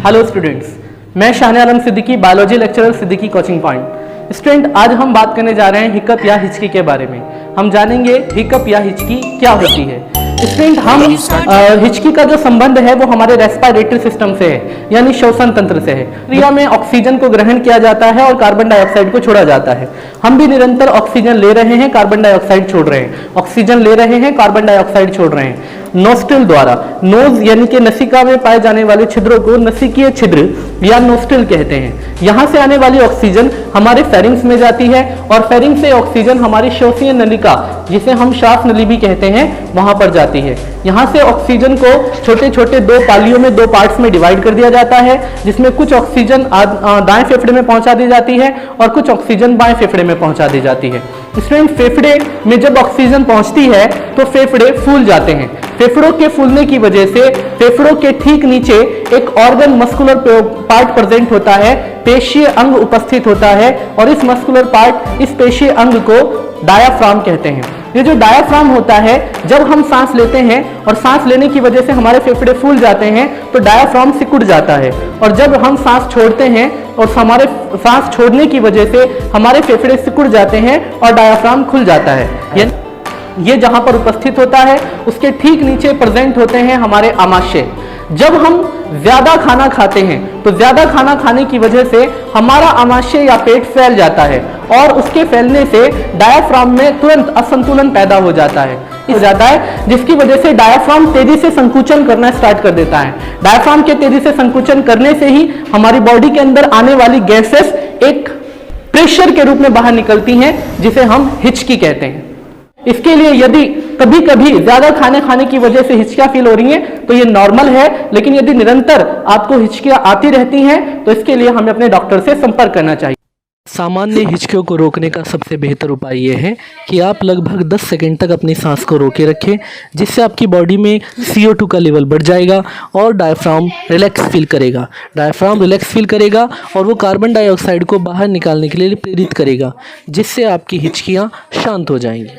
Hello students, मैं Shahne Alam Siddiqui, biology lecturer Siddiqui coaching point. Student, आज हम बात करने जा रहे हैं हिकअप या हिचकी के बारे में। हम जानेंगे हिकअप या हिचकी क्या होती है। स्टूडेंट, हम हिचकी का जो संबंध है वो हमारे रेस्पिरेटरी सिस्टम से है, यानी श्वसन तंत्र से है। क्रिया में ऑक्सीजन को ग्रहण किया जाता है और कार्बन डाइऑक्साइड को छोड़ा जाता है। हम भी निरंतर ऑक्सीजन ले रहे हैं, कार्बन डाइऑक्साइड छोड़ रहे हैं, ऑक्सीजन ले रहे हैं, कार्बन डाइऑक्साइड छोड़ रहे हैं। नोस्ट्रिल द्वारा, नोज यानी कि नसिका में पाए जाने वाले छिद्रों को नसिकीय छिद्र या नोस्ट्रिल कहते हैं। यहाँ से आने वाली ऑक्सीजन हमारे फेरिंग्स में जाती है और फेरिंग्स से ऑक्सीजन हमारी श्वसीय नलिका, जिसे हम श्वास नली भी कहते हैं, वहां पर जाती है। यहाँ से ऑक्सीजन को छोटे छोटे दो पालियों में, दो पार्ट्स में डिवाइड कर दिया जाता है, जिसमें कुछ ऑक्सीजन दाएं फेफड़े में पहुंचा दी जाती है और कुछ ऑक्सीजन बाएं फेफड़े में पहुंचा दी जाती है। स्टूडेंट, फेफड़े में जब ऑक्सीजन पहुंचती है तो फेफड़े फूल जाते हैं। फेफड़ों के फूलने की वजह से फेफड़ों के ठीक नीचे एक ऑर्गन मस्कुलर पार्ट प्रेजेंट होता है, पेशीय अंग उपस्थित होता है, और इस मस्कुलर पार्ट, इस पेशीय अंग को डायाफ्राम कहते हैं। ये जो डायाफ्राम होता है, जब हम सांस लेते हैं और सांस लेने की वजह से हमारे फेफड़े फूल जाते हैं तो डायाफ्राम सिकुड़ जाता है, और जब हम सांस छोड़ते हैं और हमारे सांस छोड़ने की वजह से हमारे फेफड़े सिकुड़ जाते हैं और डायाफ्राम खुल जाता है। ये जहां पर उपस्थित होता है उसके ठीक नीचे प्रेजेंट होते हैं हमारे आमाशय। जब हम ज्यादा खाना खाते हैं तो ज्यादा खाना खाने की वजह से हमारा आमाशय या पेट फैल जाता है और उसके फैलने से डायाफ्राम में तुरंत असंतुलन पैदा हो जाता है, जिसकी वजह से डायाफ्राम तेजी से संकुचन करना स्टार्ट कर देता है। डायाफ्राम के तेजी से संकुचन करने से ही हमारी बॉडी के अंदर आने वाली गैसेस एक प्रेशर के रूप में बाहर निकलती हैं, जिसे हम हिचकी कहते हैं। इसके लिए यदि कभी कभी ज्यादा खाने की वजह से हिचकियां फील हो रही हैं तो ये नॉर्मल है, लेकिन यदि निरंतर आपको हिचकियां आती रहती हैं तो इसके लिए हमें अपने डॉक्टर से संपर्क करना चाहिए। सामान्य हिचकियों को रोकने का सबसे बेहतर उपाय ये है कि आप लगभग 10 सेकंड तक अपनी सांस को रोके रखें, जिससे आपकी बॉडी में CO2 का लेवल बढ़ जाएगा और डायफ्राम रिलैक्स फील करेगा। डायफ्राम रिलैक्स फील करेगा और वो कार्बन डाइऑक्साइड को बाहर निकालने के लिए प्रेरित करेगा, जिससे आपकी हिचकियाँ शांत हो जाएंगी।